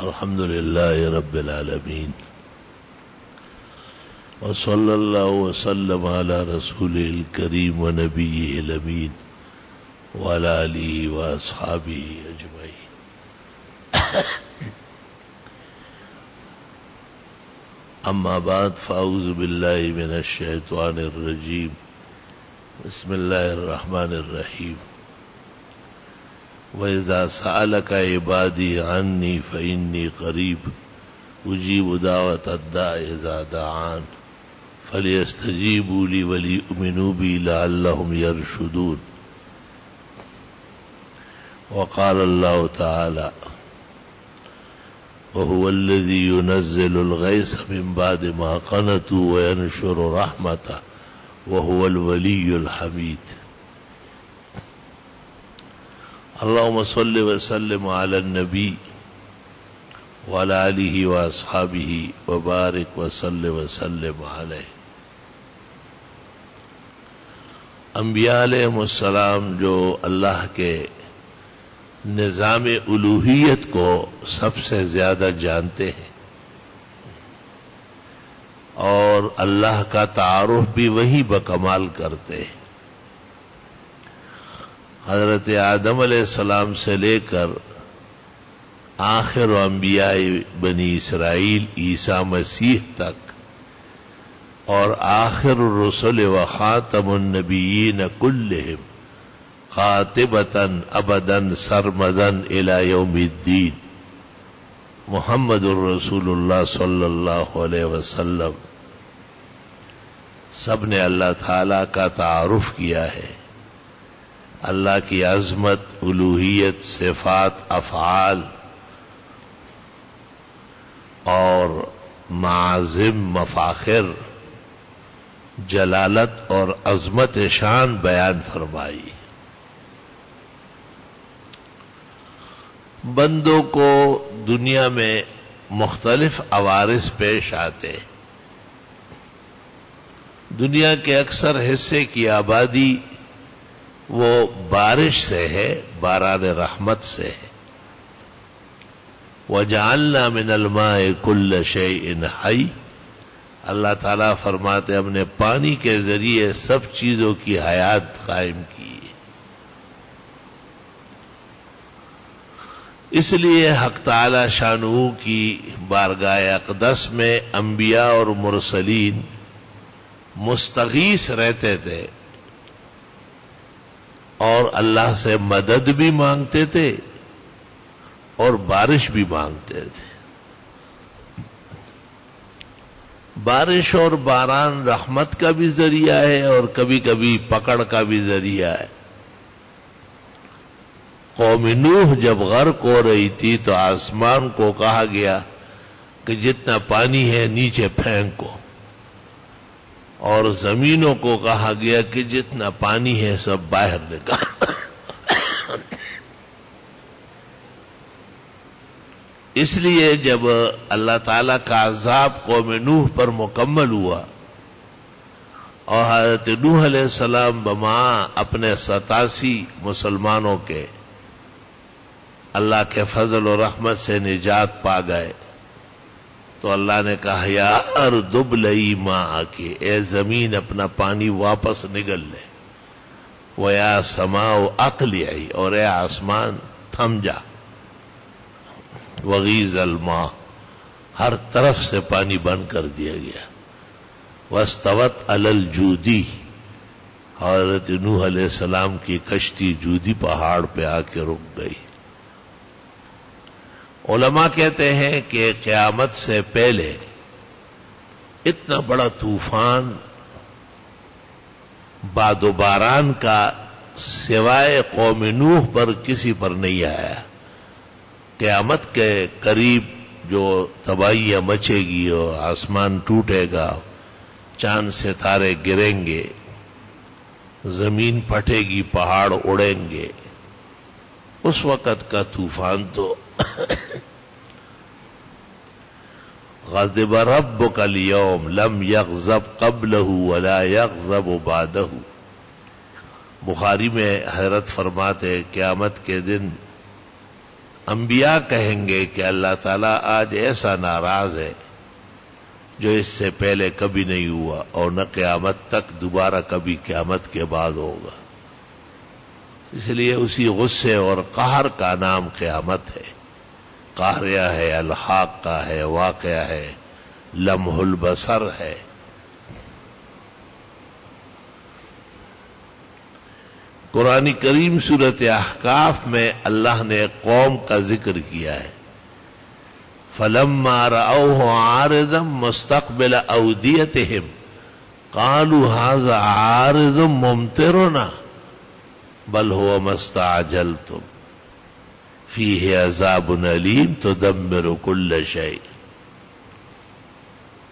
الحمد لله رب العالمين وصلى الله وسلم على رسوله الكريم ونبيه الأمين وعلى آله وأصحابه أجمعين. أما بعد فأعوذ بالله من الشيطان الرجيم. بسم الله الرحمن الرحيم. وَإِذَا سَأَلَكَ عِبَادِي عَنِّي فَإِنِّي قَرِيبٌ أُجِيبُ دَعْوَةَ الدَّاعِ إِذَا دَعَانِ فَلْيَسْتَجِيبُوا لِي وَلْيُؤْمِنُوا بِي لَعَلَّهُمْ يَرْشُدُونَ. وقال الله تعالى: وهو الذي ينزل الغيث من بعد ما قنطوا وينشر رحمته وهو الولي الحميد. اللهم صل وسلم على النبي وعلى آله وأصحابه وبارك وسلم عليه. انبیاء علیہ السلام جو اللہ کے نظام الوہیت کو سب سے زیادہ جانتے ہیں اور اللہ کا تعارف بھی وہی بکمال کرتے ہیں. حضرت آدم علیہ السلام سے لے کر آخر انبیاء بنی اسرائیل عیسیٰ مسیح تک اور آخر الرسل و خاتم النبیین کلہم قاطبتاً ابداً سرمداً الی یوم الدین محمد الرسول اللہ صلی اللہ علیہ وسلم سب نے اللہ تعالی کا تعارف کیا ہے. اللہ کی عظمت، الوہیت، صفات، افعال اور معازم، مفاخر، جلالت اور عظمت شان بیان فرمائی. بندوں کو دنیا میں مختلف عوارض پیش آتے. دنیا کے اکثر حصے کی آبادی وہ بارش سے ہے، باران رحمت سے ہے. وَجَعَلْنَا مِنَ الْمَاءِ كُلَّ شَيْءٍ حَيٍّ. اللہ تعالیٰ فرماتے ہم نے پانی کے ذریعے سب چیزوں کی حیات قائم کی. اس لیے حق تعالی شانہ کی بارگاہ اقدس میں انبیاء اور مرسلین مستغیث رہتے تھے اور اللہ سے مدد بھی مانگتے تھے اور بارش بھی مانگتے تھے. بارش اور باران رحمت کا بھی ذریعہ ہے اور کبھی کبھی پکڑ کا بھی ذریعہ ہے. قوم نوح جب غرق ہو رہی تھی تو آسمان کو کہا گیا کہ جتنا پانی ہے نیچے پھینکو، اور زمینوں کو کہا گیا کہ جتنا پانی ہے سب باہر نکال. اس لیے جب اللہ تعالی کا عذاب قوم نوح پر مکمل ہوا اور حضرت نوح علیہ السلام بما اپنے 87 مسلمانوں کے اللہ کے فضل و رحمت سے نجات پا گئے تو اللہ نے کہا یا ارض ابلعی ماءک، اے زمین اپنا پانی واپس نگل لے. ویا سماء اقلعی، اور اے آسمان تھم جا. وغیض الماء، ہر طرف سے پانی بند کر دیا گیا. واستوت علی الجودی، حضرت نوح علیہ السلام کی کشتی جودی پہاڑ پہ آ کے رک گئی. علماء کہتے ہیں کہ قیامت سے پہلے اتنا بڑا طوفان باد و باران کا سوائے قوم نوح پر کسی پر نہیں آیا. قیامت کے قریب جو تباہیاں مچے گی اور آسمان ٹوٹے گا، چاند ستارے گریں گے، زمین پھٹے گی، پہاڑ اڑیں گے، اس وقت کا طوفان تو غضب ربک اليوم لم یغضب قبلہ ولا یغضب بعدہ. بخاری میں حضرت فرماتے قیامت کے دن انبیاء کہیں گے کہ اللہ تعالیٰ آج ایسا ناراض ہے جو اس سے پہلے کبھی نہیں ہوا اور نہ قیامت تک دوبارہ کبھی قیامت کے بعد ہوگا. اس لیے اسی غصے اور قہر کا نام قیامت ہے. قاہریہ ہے، الحاق کا ہے، واقعہ ہے، لمح البصر ہے. قرآن کریم سورۃ احقاف میں اللہ نے ایک قوم کا ذکر کیا ہے. فَلَمَّا رَأَوْهُ عَارِضًا مُسْتَقْبِلَ أَوْدِيَتِهِمْ قَالُوا هَذَا عَارِضٌ مُمْطِرُنَا بَلْ هُوَ مَا اسْتَعْجَلْتُمْ فِيهِ عَذَابٌ أَلِيمٌ تُدَمِّرُ كُلَّ شَيْءٍ.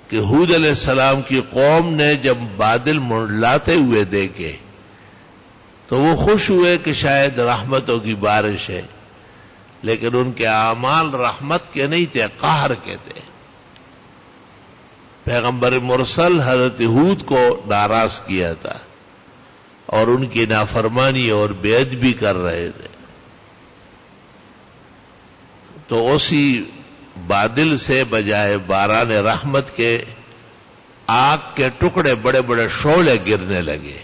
کہ ہود علیہ السلام کی قوم نے جب بادل منڈلاتے ہوئے دیکھے تو وہ خوش ہوئے کہ شاید رحمتوں کی بارش ہے، لیکن ان کے اعمال رحمت کے نہیں تھے، قہر کے تھے. پیغمبر مرسل حضرت ہود کو ناراض کیا تھا اور ان کی نافرمانی اور بے ادبی کر رہے تھے. تو اسی بادل سے بجائے باران رحمت کے آگ کے ٹکڑے بڑے بڑے شعلے گرنے لگے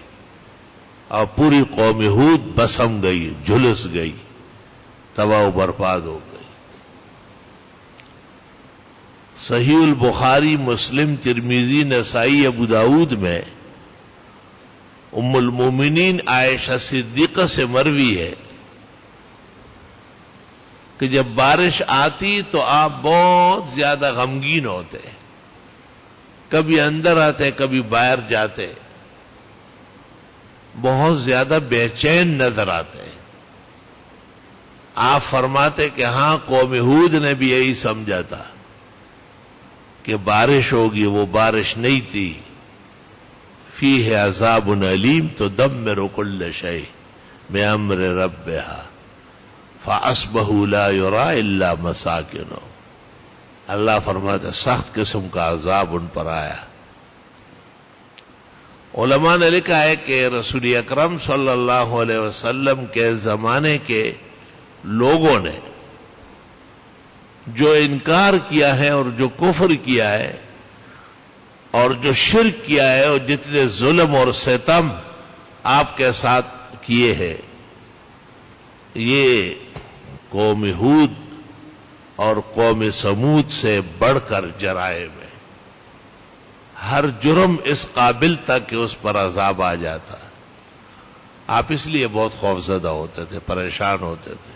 اور پوری قوم ہود بسم گئی، جھلس گئی، تباہ و برباد ہو گئی. صحیح البخاری، مسلم، ترمذی، نسائی، ابو داود میں ام المومنین عائشہ صدیقہ سے مروی ہے کہ جب بارش آتی تو آپ بہت زیادہ غمگین ہوتے، کبھی اندر آتے کبھی باہر جاتے، بہت زیادہ بے چین نظر آتے. آپ فرماتے کہ ہاں قوم ہود نے بھی یہی سمجھا تھا کہ بارش ہوگی، وہ بارش نہیں تھی. فیہ عذاب علیم تدمر کل شیء بامر ربہا فاصبحوا لا یری الا مساکنہم. اللہ فرماتا سخت قسم کا عذاب ان پر آیا. علماء نے لکھا ہے کہ رسول اکرم صلی اللہ علیہ وسلم کے زمانے کے لوگوں نے جو انکار کیا ہے اور جو کفر کیا ہے اور جو شرک کیا ہے اور جتنے ظلم اور ستم آپ کے ساتھ کیے ہیں، یہ قوم ہود اور قوم سمود سے بڑھ کر جرائم ہے. ہر جرم اس قابل تھا کہ اس پر عذاب آ جاتا. آپ اس لیے بہت خوفزدہ ہوتے تھے، پریشان ہوتے تھے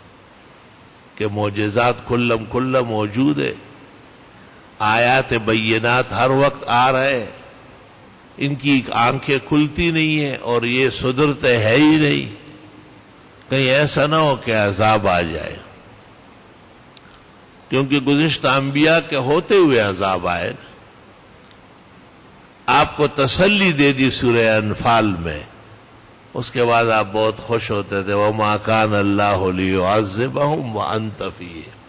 کہ معجزات کھلم کھلا موجود ہے، آیات بینات ہر وقت آ رہے، ان کی آنکھیں کھلتی نہیں ہیں اور یہ سدھرتے ہے ہی نہیں. کہیں ایسا نہ ہو کہ عذاب آ جائے، کیونکہ گزشتہ انبیاء کے ہوتے ہوئے عذاب آئے. آپ کو تسلی دے دی سورہ انفال میں، اس کے بعد آپ بہت خوش ہوتے تھے. وَمَا كَانَ اللَّهُ لِيُعَذِّبَهُمْ وَأَنْتَ فِيهِمْ.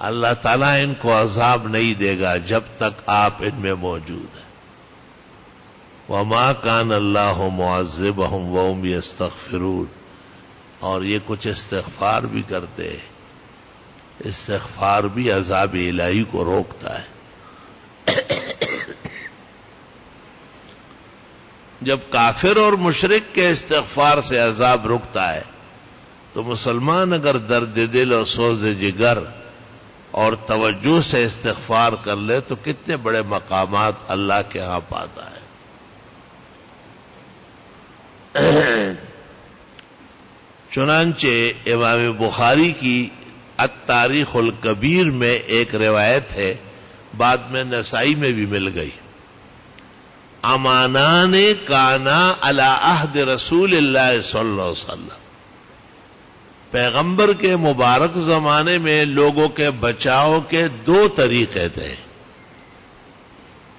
اللہ تعالیٰ ان کو عذاب نہیں دے گا جب تک آپ ان میں موجود ہیں. وَمَا كَانَ اللَّهُ مُعَذِّبَهُمْ وَهُمْ يَسْتَغْفِرُونَ. اور یہ کچھ استغفار بھی کرتے ہیں. استغفار بھی عذاب الہی کو روکتا ہے. جب کافر اور مشرک کے استغفار سے عذاب رکتا ہے تو مسلمان اگر درد دل اور سوز جگر اور توجہ سے استغفار کر لے تو کتنے بڑے مقامات اللہ کے ہاں پاتا ہے. چنانچہ امام بخاری کی التاریخ الکبیر میں ایک روایت ہے، بعد میں نسائی میں بھی مل گئی. امانان کانا علی عہد رسول اللہ صلی اللہ علیہ وسلم. پیغمبر کے مبارک زمانے میں لوگوں کے بچاؤ کے دو طریقے تھے.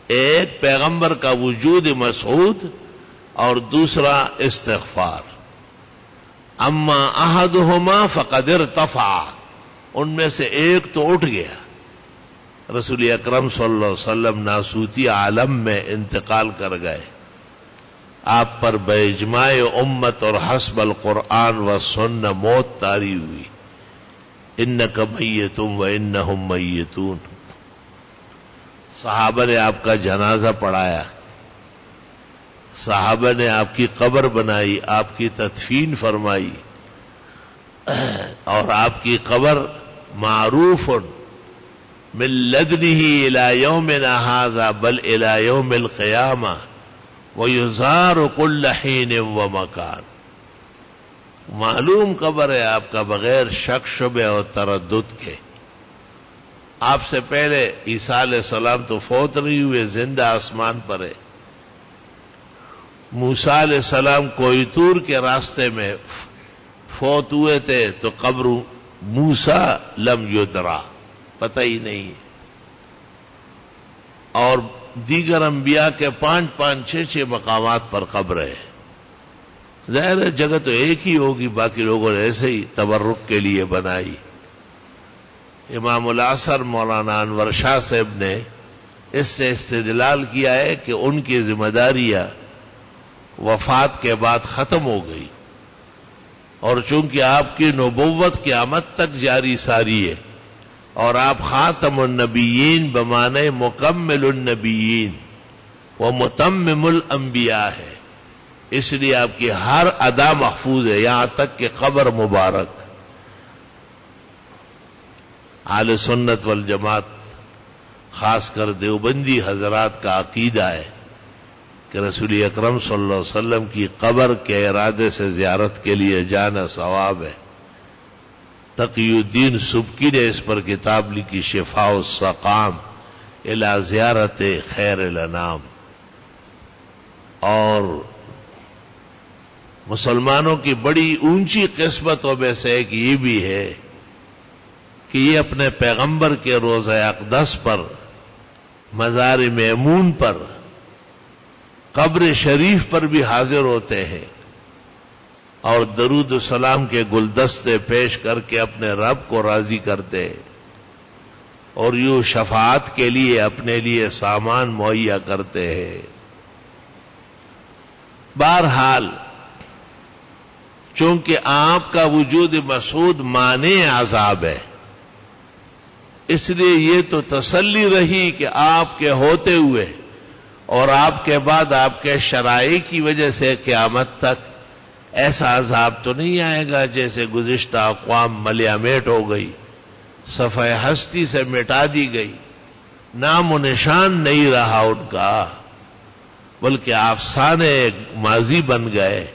ایک پیغمبر کا وجود مسعود اور دوسرا استغفار. اما احدہما فقد ارتفع. ان میں سے ایک تو اٹھ گیا. رسول اکرم صلی اللہ علیہ وسلم ناسوتی عالم میں انتقال کر گئے. آپ پر باجماع امت اور حسب القرآن و سنہ موت طاری ہوئی. انک میت و انہم میتون. صحابہ نے آپ کا جنازہ پڑھایا، صحابہ نے آپ کی قبر بنائی، آپ کی تدفین فرمائی، اور آپ کی قبر معروف من لدنه الى یومنا هذا بل الى یوم القیامہ ویزار کل حین ومکان. معلوم قبر ہے آپ کا بغیر شک شبہ اور تردد کے. آپ سے پہلے عیسیٰ علیہ السلام تو فوت نہیں ہوئے، زندہ آسمان پر ہے. موسیٰ علیہ السلام کوئی طور کے راستے میں فوت ہوئے تھے تو قبر موسیٰ لم یدرا، پتہ ہی نہیں. اور دیگر انبیاء کے 5 6 مقامات پر قبر ہے. ظاہر ہے جگہ تو ایک ہی ہوگی، باقی لوگوں نے ایسے ہی تبرک کے لیے بنائی. امام العصر مولانا انور شاہ صاحب نے اس سے استدلال کیا ہے کہ ان کی ذمہ داریاں وفات کے بعد ختم ہو گئی، اور چونکہ آپ کی نبوت قیامت تک جاری ساری ہے، اور آپ خاتم النبیین بمانے مکمل النبیین و متمم الانبیاء ہے، اس لیے آپ کی ہر ادا محفوظ ہے، یہاں تک کہ قبر مبارک. اہل سنت والجماعت خاص کر دیوبندی حضرات کا عقیدہ ہے کہ رسول اکرم صلی اللہ علیہ وسلم کی قبر کے ارادے سے زیارت کے لیے جانا ثواب ہے. تقی الدین سبکی نے اس پر کتاب لکھی شفاء السقام الی زیارت خیر الانام. اور مسلمانوں کی بڑی اونچی قسمتوں میں سے ایک یہ بھی ہے کہ یہ اپنے پیغمبر کے روضہ اقدس پر، مزار میمون پر، قبر شریف پر بھی حاضر ہوتے ہیں اور درود و سلام کے گلدستے پیش کر کے اپنے رب کو راضی کرتے ہیں، اور یوں شفاعت کے لیے اپنے لیے سامان مہیا کرتے ہیں. بہرحال چونکہ آپ کا وجود مسعود مانع عذاب ہے، اس لیے یہ تو تسلی رہی کہ آپ کے ہوتے ہوئے اور آپ کے بعد آپ کے شرائع کی وجہ سے قیامت تک ایسا عذاب تو نہیں آئے گا جیسے گزشتہ اقوام ملیا میٹ ہو گئی، صفحہ ہستی سے مٹا دی گئی، نام و نشان نہیں رہا ان کا، بلکہ افسانے ماضی بن گئے.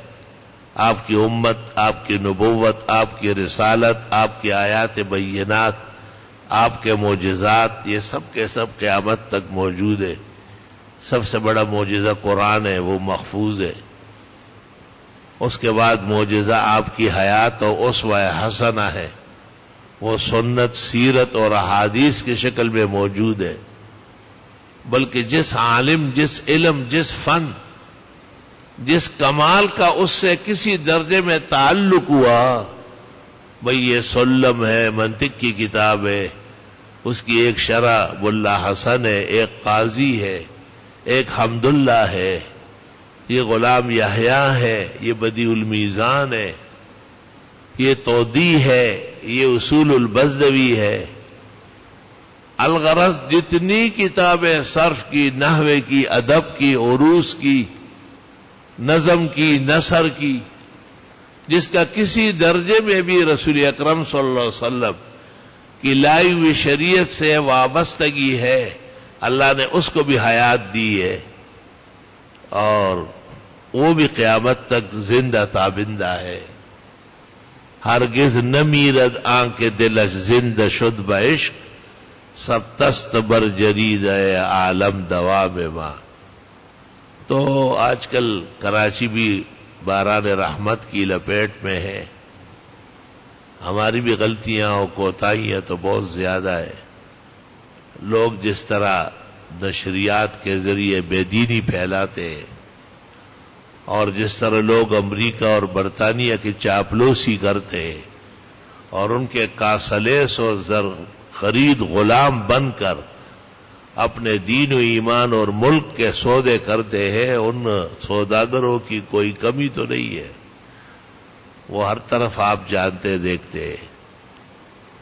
آپ کی امت، آپ کی نبوت، آپ کی رسالت، آپ کی آیات بینات، آپ کے معجزات، یہ سب کے سب قیامت تک موجود ہے. سب سے بڑا معجزہ قرآن ہے، وہ محفوظ ہے. اس کے بعد معجزہ آپ کی حیات اور اسوہ حسنہ ہے، وہ سنت، سیرت اور احادیث کی شکل میں موجود ہے. بلکہ جس عالم، جس علم، جس فن، جس کمال کا اس سے کسی درجے میں تعلق ہوا، بھئی یہ سلم ہے، منطق کی کتاب ہے، اس کی ایک شرح ملا حسن ہے، ایک قاضی ہے، ایک حمداللہ ہے، یہ غلام یحییٰ ہے، یہ بدیع المیزان ہے، یہ تودی ہے، یہ اصول البزدوی ہے. الغرض جتنی کتابیں صرف کی، نحوے کی، ادب کی، عروض کی، نظم کی، نثر کی، جس کا کسی درجے میں بھی رسول اکرم صلی اللہ علیہ وسلم کی لائی ہوئی شریعت سے وابستگی ہے، اللہ نے اس کو بھی حیات دی ہے، اور وہ بھی قیامت تک زندہ تابندہ ہے. ہرگز نہ میرد آنکھ دلش زندہ شد بعشق، سب تست بر جرید عالم دوام ماں. تو آج کل کراچی بھی باران رحمت کی لپیٹ میں ہے. ہماری بھی غلطیاں اور کوتاہیاں تو بہت زیادہ ہے. لوگ جس طرح نشریات کے ذریعے بے دینی پھیلاتے ہیں، اور جس طرح لوگ امریکہ اور برطانیہ کی چاپلوسی کرتے ہیں اور ان کے کاسلیس اور زر خرید غلام بن کر اپنے دین و ایمان اور ملک کے سودے کرتے ہیں، ان سوداگروں کی کوئی کمی تو نہیں ہے. وہ ہر طرف آپ جانتے دیکھتے ہیں.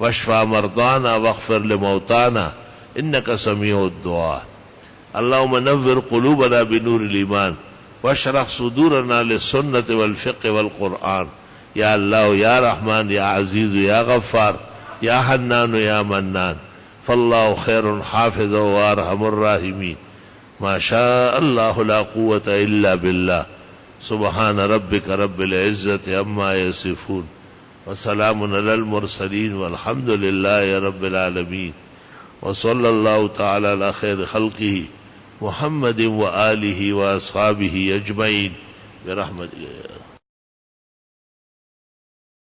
واشفى مرضانا واغفر لموتانا إنك سميع الدعاء. اللهم نور قلوبنا بنور الإيمان واشرح صدورنا للسنة والفقه والقرآن. يا الله يا رحمن يا عزيز يا غفار يا حنان يا منان، فالله خير حافظ وارحم الراحمين. ما شاء الله لا قوة إلا بالله. سبحان ربك رب العزة عما يصفون وسلام على المرسلين والحمد لله رب العالمين. وصلى الله تعالى على خير خلقه محمد وآله وأصحابه أجمعين برحمتك.